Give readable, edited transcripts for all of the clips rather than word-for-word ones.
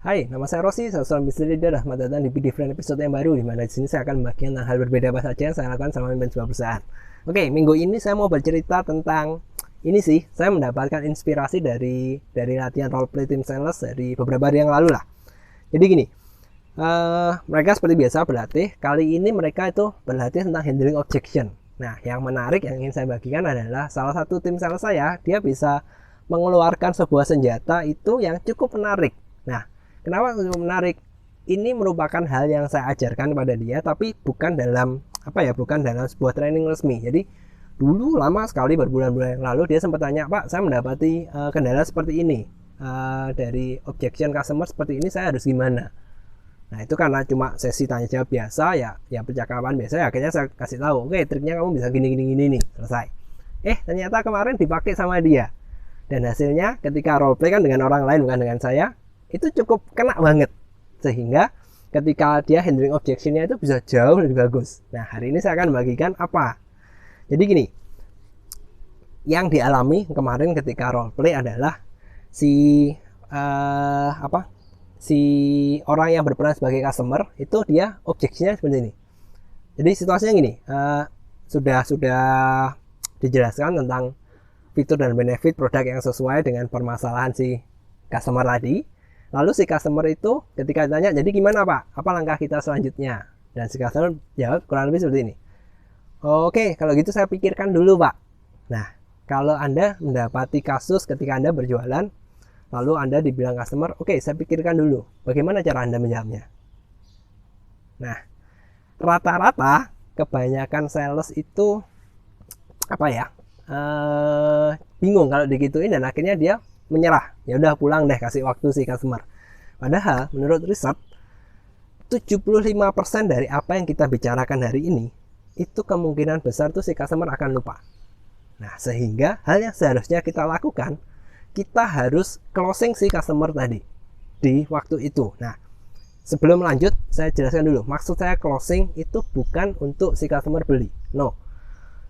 Hai, nama saya Rossi, saya seorang business leader. Selamat datang di different episode yang baru, di mana di sini saya akan membagi tentang hal berbeda apa saja yang saya lakukan selama memimpin sebuah perusahaan. Oke, minggu ini saya mau bercerita tentang ini sih. Saya mendapatkan inspirasi dari latihan roleplay tim sales dari beberapa hari yang lalu lah. Jadi gini, mereka seperti biasa berlatih. Kali ini mereka itu berlatih tentang handling objection. Nah, yang menarik yang ingin saya bagikan adalah salah satu tim sales saya, dia bisa mengeluarkan sebuah senjata itu yang cukup menarik. Nah, kenapa cukup menarik? Ini merupakan hal yang saya ajarkan kepada dia, tapi bukan dalam bukan dalam sebuah training resmi. Jadi dulu lama sekali, berbulan-bulan yang lalu dia sempat tanya, Pak, saya mendapati kendala seperti ini dari objection customer seperti ini, saya harus gimana? Nah, itu karena cuma sesi tanya jawab biasa ya percakapan biasa ya, akhirnya saya kasih tahu, oke, triknya kamu bisa gini nih, selesai. Ternyata kemarin dipakai sama dia, dan hasilnya ketika role play kan dengan orang lain bukan dengan saya, itu cukup kena banget, sehingga ketika dia handling objectionnya itu bisa jauh lebih bagus. Nah, hari ini saya akan bagikan apa. Jadi gini, yang dialami kemarin ketika role play adalah si orang yang berperan sebagai customer itu dia objectionnya seperti ini. Jadi situasinya gini, sudah dijelaskan tentang fitur dan benefit produk yang sesuai dengan permasalahan si customer tadi. Lalu si customer itu ketika ditanya, jadi gimana Pak? Apa langkah kita selanjutnya? Dan si customer jawab kurang lebih seperti ini. Oke, kalau gitu saya pikirkan dulu Pak. Nah, kalau Anda mendapati kasus ketika Anda berjualan, lalu Anda dibilang customer, oke, saya pikirkan dulu. Bagaimana cara Anda menjawabnya? Nah, rata-rata kebanyakan sales itu bingung kalau digituin, dan akhirnya dia menyerah. Ya udah, pulang deh, kasih waktu si customer. Padahal menurut riset 75% dari apa yang kita bicarakan hari ini itu kemungkinan besar tuh si customer akan lupa. Nah, sehingga hal yang seharusnya kita lakukan, kita harus closing si customer tadi di waktu itu. Nah, sebelum lanjut saya jelaskan dulu, maksud saya closing itu bukan untuk si customer beli. No.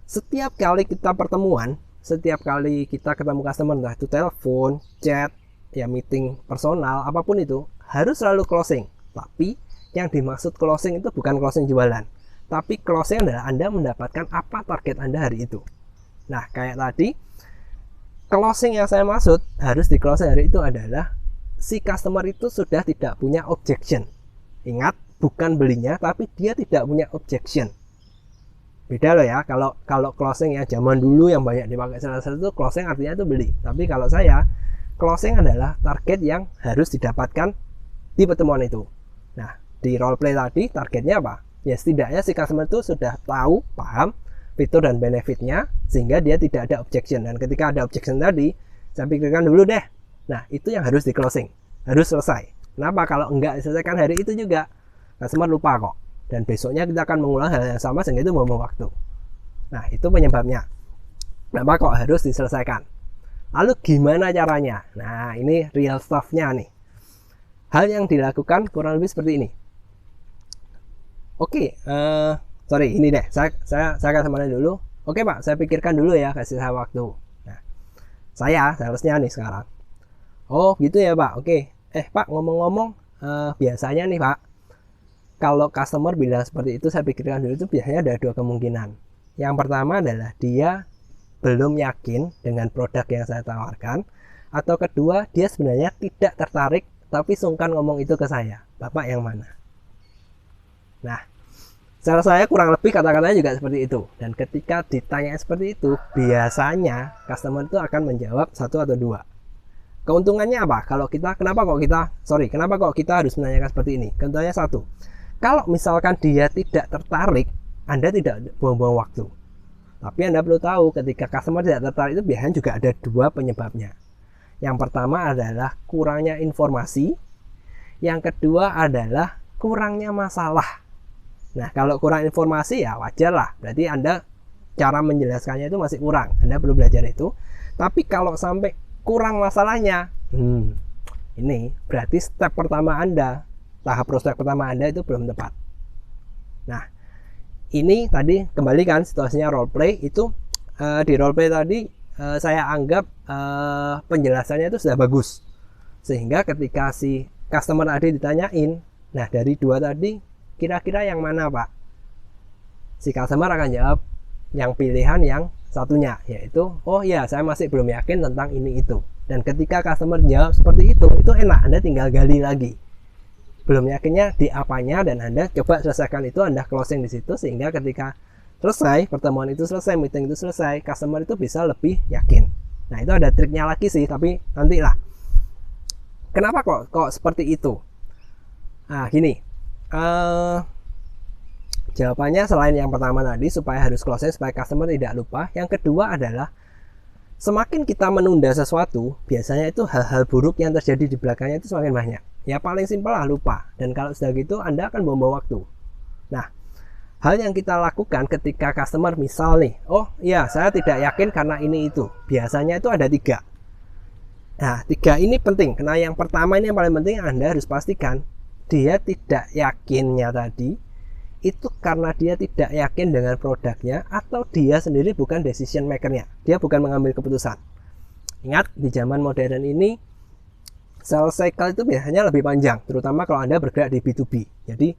Setiap kali kita pertemuan, setiap kali kita ketemu customer, entah itu telepon, chat, ya meeting personal, apapun itu, harus selalu closing. Tapi yang dimaksud closing itu bukan closing jualan, tapi closing adalah Anda mendapatkan apa target Anda hari itu. Nah, kayak tadi, closing yang saya maksud harus di closing hari itu adalah si customer itu sudah tidak punya objection. Ingat, bukan belinya, tapi dia tidak punya objection. Beda loh ya, kalau closing yang zaman dulu yang banyak dipakai sales itu, closing artinya itu beli. Tapi kalau saya, closing adalah target yang harus didapatkan di pertemuan itu. Nah, di role play tadi targetnya apa? Ya setidaknya si customer itu sudah tahu, paham fitur dan benefitnya, sehingga dia tidak ada objection. Dan ketika ada objection tadi, saya pikirkan dulu deh. Nah, itu yang harus di closing, harus selesai. Kenapa? Kalau enggak diselesaikan hari itu juga, customer lupa kok. Dan besoknya kita akan mengulang hal yang sama, sehingga itu membuang waktu. Nah, itu penyebabnya. Kenapa kok harus diselesaikan? Lalu gimana caranya? Nah, ini real stuff-nya nih. Hal yang dilakukan kurang lebih seperti ini. Oke, ini deh. Saya akan kemana dulu. Oke Pak, saya pikirkan dulu ya, kasih saya waktu. Nah, saya salesnya nih sekarang. Oh gitu ya Pak, oke. Pak, ngomong-ngomong, biasanya nih Pak, kalau customer bilang seperti itu, saya pikirkan dulu, itu biasanya ada dua kemungkinan. Yang pertama adalah dia belum yakin dengan produk yang saya tawarkan, atau kedua, dia sebenarnya tidak tertarik tapi sungkan ngomong itu ke saya. Bapak yang mana? Nah, cara saya kurang lebih kata-katanya juga seperti itu. Dan ketika ditanya seperti itu, biasanya customer itu akan menjawab satu atau dua. Keuntungannya apa? Kenapa kok kita harus menanyakan seperti ini? Keuntungannya satu, kalau misalkan dia tidak tertarik, Anda tidak buang-buang waktu. Tapi Anda perlu tahu, ketika customer tidak tertarik itu biasanya juga ada dua penyebabnya. Yang pertama adalah kurangnya informasi. Yang kedua adalah kurangnya masalah. Nah, kalau kurang informasi ya wajar lah. Berarti Anda cara menjelaskannya itu masih kurang. Anda perlu belajar itu. Tapi kalau sampai kurang masalahnya, ini berarti step pertama Anda, tahap prospek pertama Anda itu belum tepat. Nah, ini tadi kembalikan situasinya role play itu, di role play tadi saya anggap penjelasannya itu sudah bagus, sehingga ketika si customer tadi ditanyain, nah dari dua tadi kira-kira yang mana Pak? Si customer akan jawab yang pilihan yang satunya, yaitu oh ya saya masih belum yakin tentang ini itu. Dan ketika customer jawab seperti itu enak, Anda tinggal gali lagi belum yakinnya di apanya, dan Anda coba selesaikan itu, Anda closing di situ, sehingga ketika selesai pertemuan itu selesai, meeting itu selesai, customer itu bisa lebih yakin. Nah itu ada triknya lagi sih, tapi nantilah. Kenapa kok seperti itu? Nah gini, jawabannya selain yang pertama tadi supaya harus closing supaya customer tidak lupa, yang kedua adalah semakin kita menunda sesuatu, biasanya itu hal-hal buruk yang terjadi di belakangnya itu semakin banyak. Ya paling simpel lah, lupa. Dan kalau sudah gitu Anda akan buang waktu. Nah, hal yang kita lakukan ketika customer misal nih, oh iya saya tidak yakin karena ini itu, biasanya itu ada 3. Nah 3 ini penting, karena yang pertama ini yang paling penting, Anda harus pastikan dia tidak yakinnya tadi itu karena dia tidak yakin dengan produknya, atau dia sendiri bukan decision makernya, dia bukan mengambil keputusan. Ingat, di zaman modern ini sales cycle itu biasanya lebih panjang, terutama kalau Anda bergerak di B2B. Jadi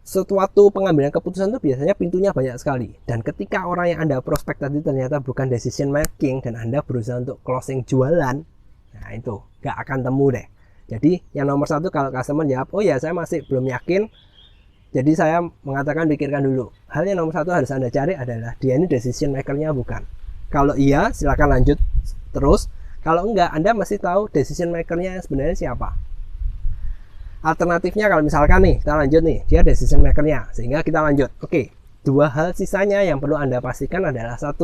suatu pengambilan keputusan itu biasanya pintunya banyak sekali, dan ketika orang yang Anda prospek tadi ternyata bukan decision making dan Anda berusaha untuk closing jualan, nah itu gak akan temu deh. Jadi yang nomor 1, kalau customer jawab oh ya saya masih belum yakin, jadi saya mengatakan pikirkan dulu. Hal yang nomor 1 harus Anda cari adalah dia ini decision makernya bukan. Kalau iya silakan lanjut terus, kalau enggak Anda masih tahu decision makernya sebenarnya siapa. Alternatifnya kalau misalkan nih kita lanjut nih, dia decision makernya, sehingga kita lanjut. Oke, 2 hal sisanya yang perlu Anda pastikan adalah 1,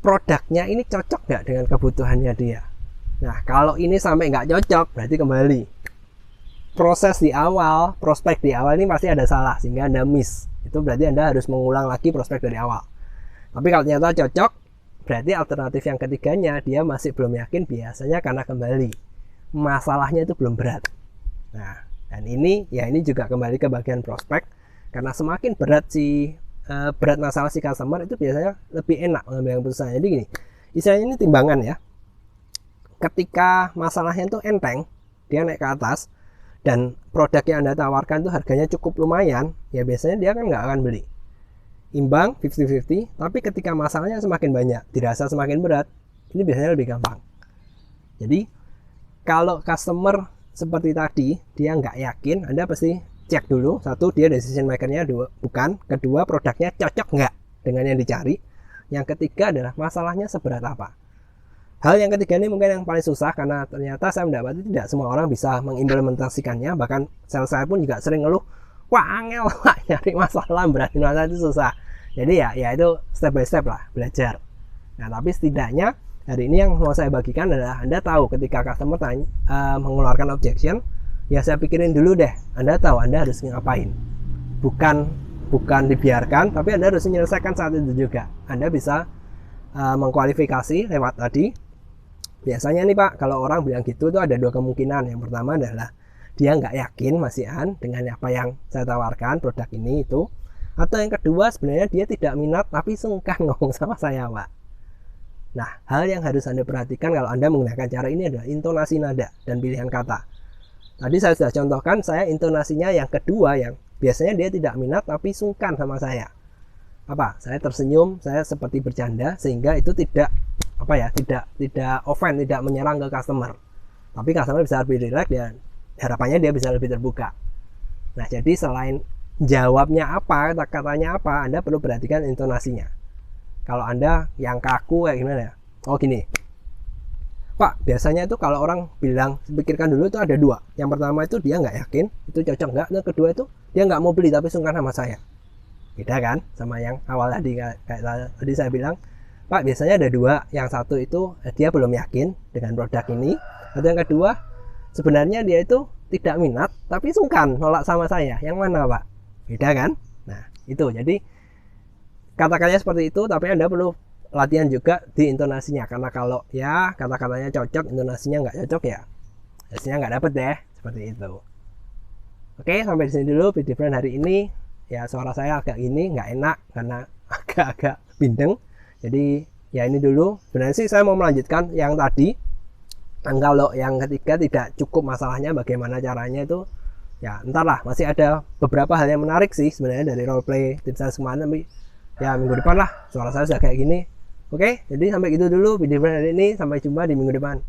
produknya ini cocok nggak dengan kebutuhannya dia. Nah kalau ini sampai nggak cocok, berarti kembali proses di awal, prospek di awal ini pasti ada salah sehingga Anda miss. Itu berarti Anda harus mengulang lagi prospek dari awal. Tapi kalau ternyata cocok, berarti alternatif yang ketiganya dia masih belum yakin, biasanya karena kembali masalahnya itu belum berat. Nah, dan ini juga kembali ke bagian prospek, karena semakin berat berat masalah si customer itu biasanya lebih enak mengambil keputusan. Jadi gini, istilahnya ini timbangan ya. Ketika masalahnya itu enteng, dia naik ke atas, dan produk yang Anda tawarkan itu harganya cukup lumayan, ya biasanya dia kan nggak akan beli. Imbang 50-50, tapi ketika masalahnya semakin banyak, dirasa semakin berat, ini biasanya lebih gampang. Jadi kalau customer seperti tadi dia nggak yakin, Anda pasti cek dulu, 1 dia decision makernya bukan, kedua produknya cocok nggak dengan yang dicari, yang ketiga adalah masalahnya seberat apa. Hal yang ketiga ini mungkin yang paling susah, karena ternyata saya mendapati tidak semua orang bisa mengimplementasikannya. Bahkan saya pun juga sering ngeluh, wah angel Pak, nyari masalah berarti masalah itu susah. Jadi ya itu step by step lah, belajar. Nah tapi setidaknya hari ini yang mau saya bagikan adalah Anda tahu ketika customer mengeluarkan objection, ya saya pikirin dulu deh, Anda tahu Anda harus ngapain. Bukan dibiarkan, tapi Anda harus menyelesaikan saat itu juga. Anda bisa mengkualifikasi lewat tadi. Biasanya nih Pak, kalau orang bilang gitu itu ada 2 kemungkinan. Yang pertama adalah dia nggak yakin masihan dengan apa yang saya tawarkan, produk ini itu. Atau yang kedua sebenarnya dia tidak minat tapi sungkan ngomong sama saya Pak. Nah, hal yang harus Anda perhatikan kalau Anda menggunakan cara ini adalah intonasi nada dan pilihan kata. Tadi saya sudah contohkan, saya intonasinya yang kedua yang biasanya dia tidak minat tapi sungkan sama saya. Saya tersenyum, saya seperti bercanda, sehingga itu tidak offend, tidak menyerang ke customer. Tapi customer bisa lebih relax dan harapannya dia bisa lebih terbuka. Nah, jadi selain jawabnya apa, kata-katanya apa, Anda perlu perhatikan intonasinya. Kalau Anda yang kaku kayak gimana ya? Oh gini, Pak, biasanya itu kalau orang bilang pikirkan dulu itu ada 2. Yang pertama itu dia nggak yakin, itu cocok nggak. Yang kedua itu dia nggak mau beli tapi sungkan sama saya. Beda kan sama yang awal tadi, kayak tadi saya bilang, Pak biasanya ada 2. Yang satu itu dia belum yakin dengan produk ini, atau yang kedua sebenarnya dia itu tidak minat tapi sungkan nolak sama saya. Yang mana Pak? Beda kan? Nah itu, jadi kata-katanya seperti itu, tapi Anda perlu latihan juga di intonasinya, karena kalau ya kata-katanya cocok, intonasinya nggak cocok, ya hasilnya nggak dapet deh, seperti itu. Oke, sampai di sini dulu Be Different hari ini. Ya suara saya agak gini, nggak enak karena agak bindeng. Jadi ya ini dulu. Sebenarnya sih saya mau melanjutkan yang tadi, Dan kalau yang ketiga tidak cukup masalahnya, bagaimana caranya itu ya entarlah, masih ada beberapa hal yang menarik sih sebenarnya dari roleplay tim saya kemarin, tapi ya minggu depan lah, suara saya sudah kayak gini. Oke, jadi sampai gitu dulu video hari ini, sampai jumpa di minggu depan.